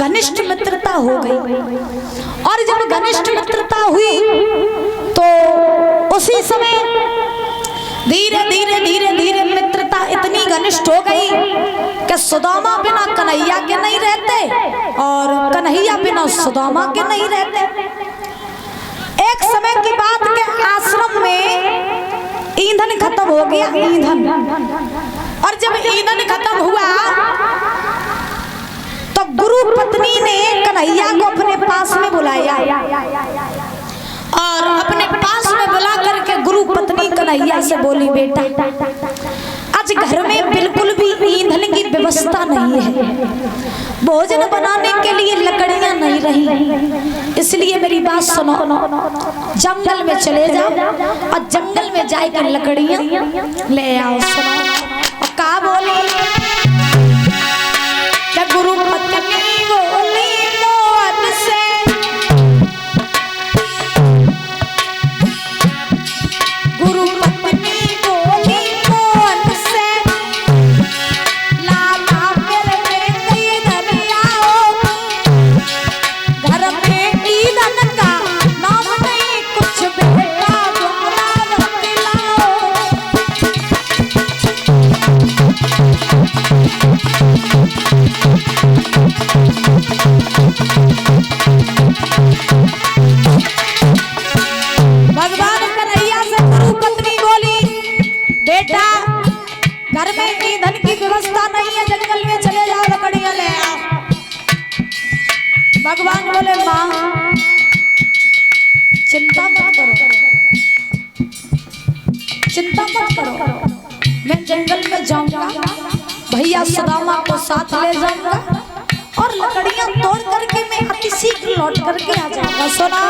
घनिष्ठ मित्रता हो गई। और जब घनिष्ठ मित्रता हुई तो उसी समय धीरे धीरे धीरे धीरे मित्रता इतनी घनिष्ठ हो गई कि सुदामा बिना कन्हैया के नहीं रहते और कन्हैया बिना सुदामा के नहीं रहते। एक समय की बात के आश्रम में ईंधन खत्म हो गया, ईंधन। और जब ईंधन खत्म हुआ तो गुरु पत्नी ने कन्हैया को अपने पास में बुलाया और अपने पास में बुला करके गुरु पत्नी कन्हैया से बोली, बेटा आज घर में बिल्कुल भी ईंधन की व्यवस्था नहीं है, भोजन बनाने के लिए लकड़ियां नहीं रही, इसलिए मेरी बात सुनो, जंगल में चले जाओ और जंगल में जाकर लकड़ियां ले आओ। सुनो और कहा बोली क्या गुरु पत्नी बोली मोहन से, गुरु पत्नी बोली मोहन से, लाला मेरे में ईंधन आओ, घर में ईंधन का नाम नहीं कुछ, बेटा गुमराह दिलाओ। भगवान कन्हैया से गुरु पत्नी बोली, बेटा घर में ईंधन की व्यवस्था नहीं है, जंगल में चले जाओ लकड़ियां ले आओ। भगवान बोले, माँ चिंता मत करो, चिंता मत करो, मैं जंगल में जाऊंगा, भैया सुदामा को साथ ले जाऊंगा और लकड़ियां तोड़ करके मैं अति शीघ्र लौट करके आ जाऊंगा। सुना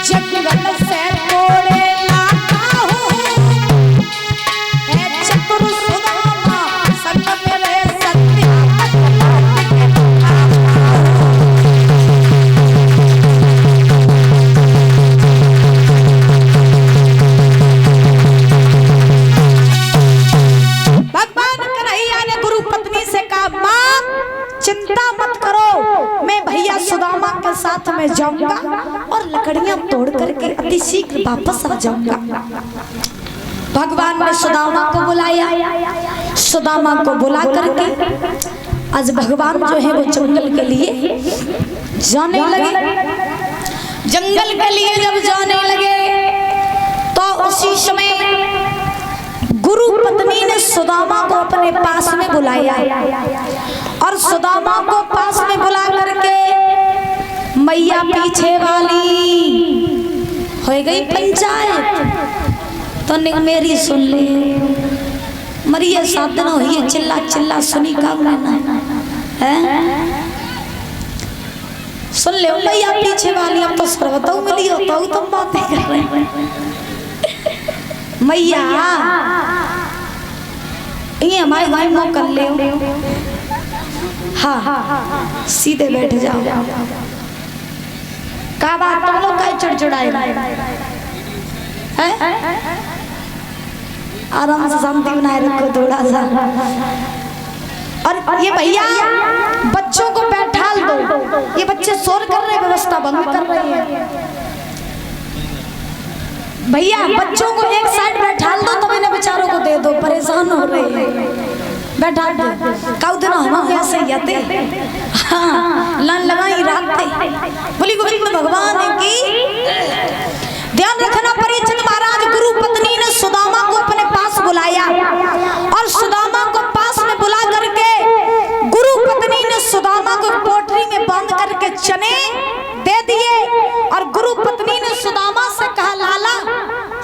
जंगल से तोड़े लाता हूँ, चतुर सुदामा संग मेरे सत्या। भगवान कन्हैया ने गुरु पत्नी से कहा, माँ चिंता मत करो, मैं भैया सुदामा के साथ में जाऊंगा और लकड़ियां तोड़ करके अति शीघ्र वापस आ जाऊंगा। भगवान ने सुदामा को बुलाया, सुदामा को बुला करके आज भगवान जो है वो जंगल के लिए जाने लगे। जंगल के लिए जब जाने लगे तो उसी समय गुरु पत्नी ने सुदामा को अपने पास में बुलाया और सुदामा को पास में बुला करके, मैया पीछे वाली हो गई पंचायत तो मेरी सुन ले, मरिए साधन हुई चिल्ला चिल्ला सुनी का ना है, सुन ले मैया पीछे वाली, अब तो सर्वतों मिली हो तो तुम बातें कर रहे हैं। मैया ये हमारे भाई मुँह कर ले, हाँ सीधे बैठ जाओ। का बात तुम लोग का चिड़चिड़ाए आराम से शांति बनाए रखो थोड़ा सा। और ये भैया बच्चों को बैठा दो, ये बच्चे शोर कर रहे, व्यवस्था भंग कर रहे हैं। भैया बच्चों को एक साइड बैठा दो, तो इन्हें बेचारों को दे दो, परेशान हो रहे हैं। बैठा दो काउ दिन हम ऐसे ही आते, हाँ लान लगाई रात बोली गोविंद भगवान की। ध्यान रखना परीक्षित महाराज, गुरु पत्नी ने सुदामा को अपने पास बुलाया और सुदामा को पास में बुला करके गुरु पत्नी ने सुदामा को पोटली में बांध करके चने दे दिए और गुरु पत्नी ने सुदामा से कहा, लाला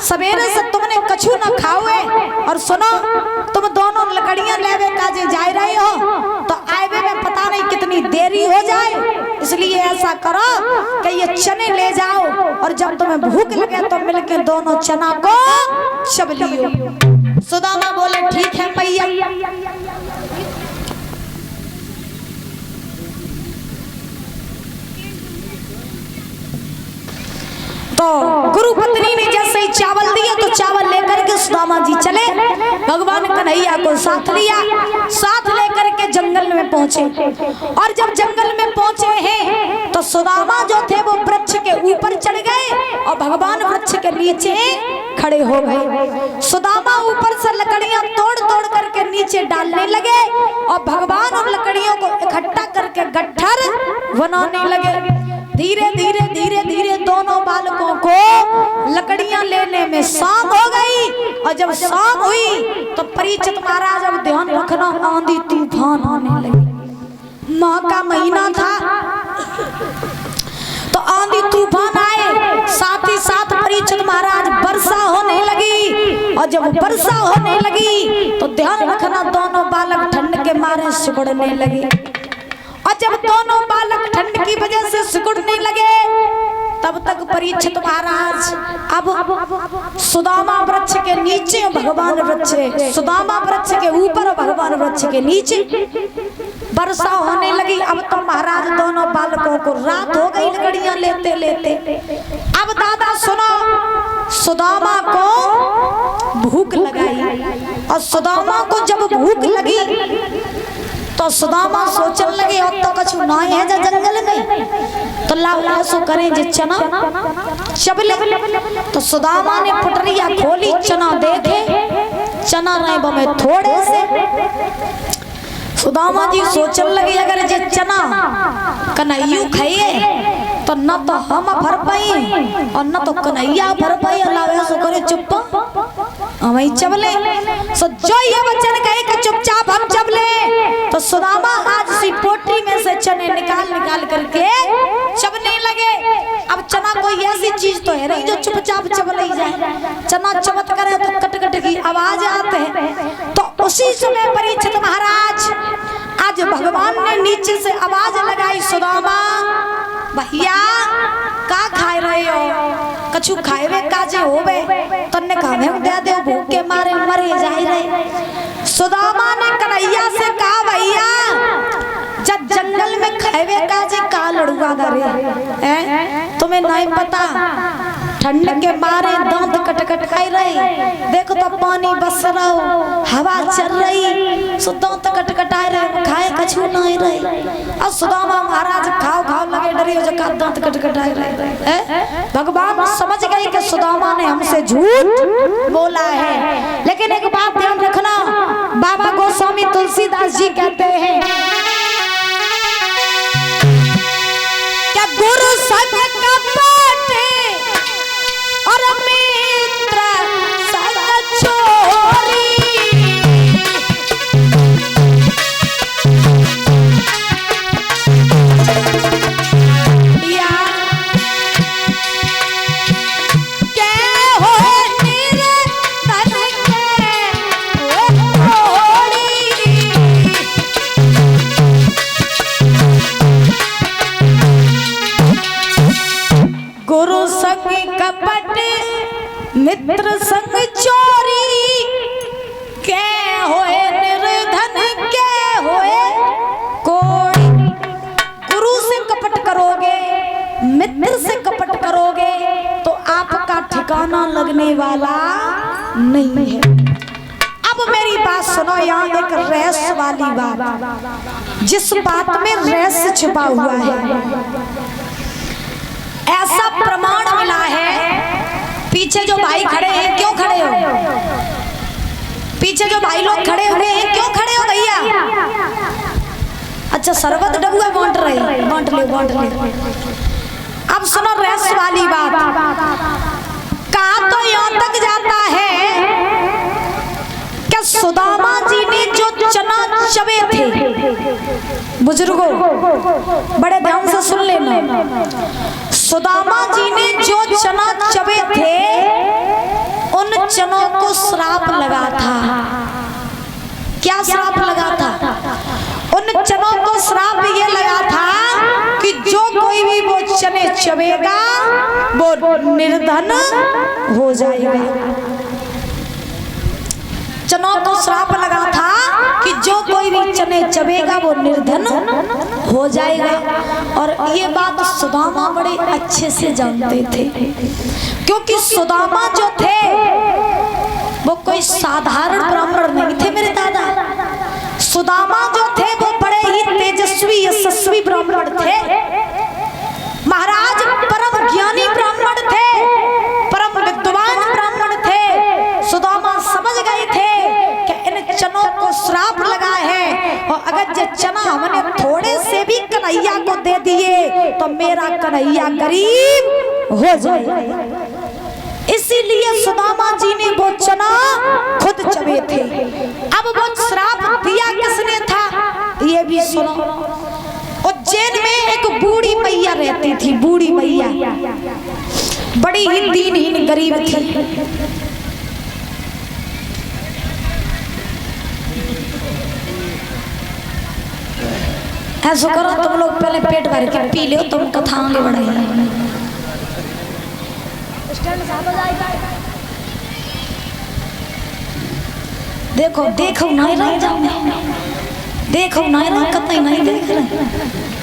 सवेरे से तुमने कछु न खाओए और सुनो तुम दोनों लकड़ियां लेवे काजे जा रहे हो तो आए में पता नहीं कितनी देरी हो जाए, इसलिए ऐसा करो कि ये चने ले जाओ और जब तुम्हें भूख लगे तो मिलके दोनों चना को चब लियो। सुदामा बोले ठीक है मैया। तो गुरु पत्नी ने जैसे ही चावल दिए तो चावल लेकर के सुदामा जी चले। भगवान कन्हैया को साथ लिया, साथ लेकर के जंगल में पहुंचे। और जब जंगल में पहुंचे हैं तो सुदामा जो थे वो वृक्ष के ऊपर चढ़ गए और भगवान वृक्ष के नीचे खड़े हो गए। सुदामा ऊपर से लकड़ियां तोड़ तोड़ करके नीचे डालने लगे और भगवान उन लकड़ियों को इकट्ठा करके गट्ठर बनाने लगे। धीरे धीरे धीरे धीरे दोनों बालकों को लकड़ियां लेने में शाम हो गई। और जब शाम हुई तो परीक्षित महाराज अब ध्यान रखना, आंधी तूफान आने लगी। माह का महीना था तो आंधी तूफान आए, साथ ही साथ परीक्षित महाराज वर्षा होने लगी। और जब वर्षा होने लगी तो ध्यान रखना, दोनों बालक ठंड के मारे सिकुड़ने लगे। और जब दोनों बालक ठंड की वजह से सिकुड़ने लगे तब तक परीक्षित महाराज अब सुदामा वृक्ष के नीचे, भगवान वृक्ष, सुदामा वृक्ष के ऊपर, भगवान वृक्ष के नीचे वर्षा होने लगी। अब तो महाराज दोनों बालकों को रात हो गई लकड़ियां लेते लेते। अब दादा सुनो, सुदामा को भूख लगाई और सुदामा को जब भूख लगी तो सुदामा सोचने लगे अब तो कछु ना है जा जंगल में, तो लाओ ऐसो करें जे चना चबले। तो सुदामा ने पुटरिया खोली, चना देखे, चना रहे बमे थोड़े से। सुदामा जी सोचने लगे अगर जे चना कन्हैया खाइए तो न तो हम भर पाई और न तो कन्हैया भर पाई। अल्लाह ऐसो करे चुप हम चबले। सो जो ये बच्चन कहे कि चुपचाप हम चबले, तो सुदामा आज सी पोटली में से चने निकाल निकाल करके चबने लगे। अब चना कोई ऐसी चीज तो है नहीं जो चुपचाप चबले जाए, चना चबत करे तो कट कट की आवाज आते हैं। तो उसी समय परीक्षित महाराज आज भगवान ने नीचे से आवाज लगाई, सुदामा भैया का खाए रहे हो, कछु खाए काजे होवे, तन्ने कहा दे दे, भूखे मारे मरे जाए रहे। सुदामा ने कन्हैया से कहा भैया जब जंगल में खाए काजे का लड़ुआ दरे, तुम्हें नहीं पता ठंड के मारे दांत कट कट खाई रहे, देखो तो पानी बस रहा हो, हवा चल रही, सो दांत कट कटाए रहे, खाए कछु नहीं रहे। और सुदामा महाराज खाओ खाओ लगे डरे हो जो दांत कट कटाए रहे। भगवान समझ गए कि सुदामा ने हमसे झूठ बोला है। लेकिन एक बात ध्यान रखना, बाबा गोस्वामी तुलसीदास जी कहते हैं क्या गुरु संग कपटे और मित्र संग चोरी, या के हो निर्धन के होड़ी। गुरु संग कपट मित्र संग चोरी, के होए निर्धन के होए कोड़ी। गुरु से कपट करोगे, मित्र से कपट करोगे तो आपका ठिकाना लगने वाला नहीं है। अब मेरी बात सुनो, यहाँ एक रहस्य वाली बात, जिस बात में रहस्य छुपा हुआ है, ऐसा प्रमाण मिला है। पीछे जो भाई खड़े हैं, क्यों खड़े हो? पीछे जो भाई लोग खड़े हुए हैं, क्यों खड़े हो भैया? अच्छा शरबत डबुआ बांट रहे, बांट ले। अब सुनो रहस्य वाली बात, कहा तो यहाँ तक जाता है कि सुदामा जी ने जो चना चबे थे, बुजुर्गों बड़े ध्यान से सुन लेना, सुदामा जी ने जो चना चबे थे उन चनों को श्राप लगा था। क्या श्राप लगा था? उन चनों को श्राप ये लगा था कि जो कोई भी वो चने चबेगा वो निर्धन हो जाएगा। चनों को श्राप लगा था कि जो कोई भी चने चबेगा वो निर्धन हो जाएगा। और ये बात सुदामा बड़े अच्छे से जानते थे, क्योंकि सुदामा जो थे वो कोई साधारण ब्राह्मण नहीं थे मेरे और अगर ये चना हमने थोड़े से भी कन्हैया को दे दिए तो मेरा कन्हैया गरीब हो जाए। इसीलिए सुदामा जी ने वो चना खुद चबे थे। अब वो श्राप दिया किसने था ये भी सुनो। उज्जैन में एक बूढ़ी मैया रहती थी, बूढ़ी मैया बड़ी ही दीनहीन गरीब थी। ऐसा करो तुम लोग पहले पेट भर के पी लो, तुम कथा आगे बढ़ाइए। देखो देखो नहीं रह जाओ, देखो नहीं कतई नहीं देख रहे।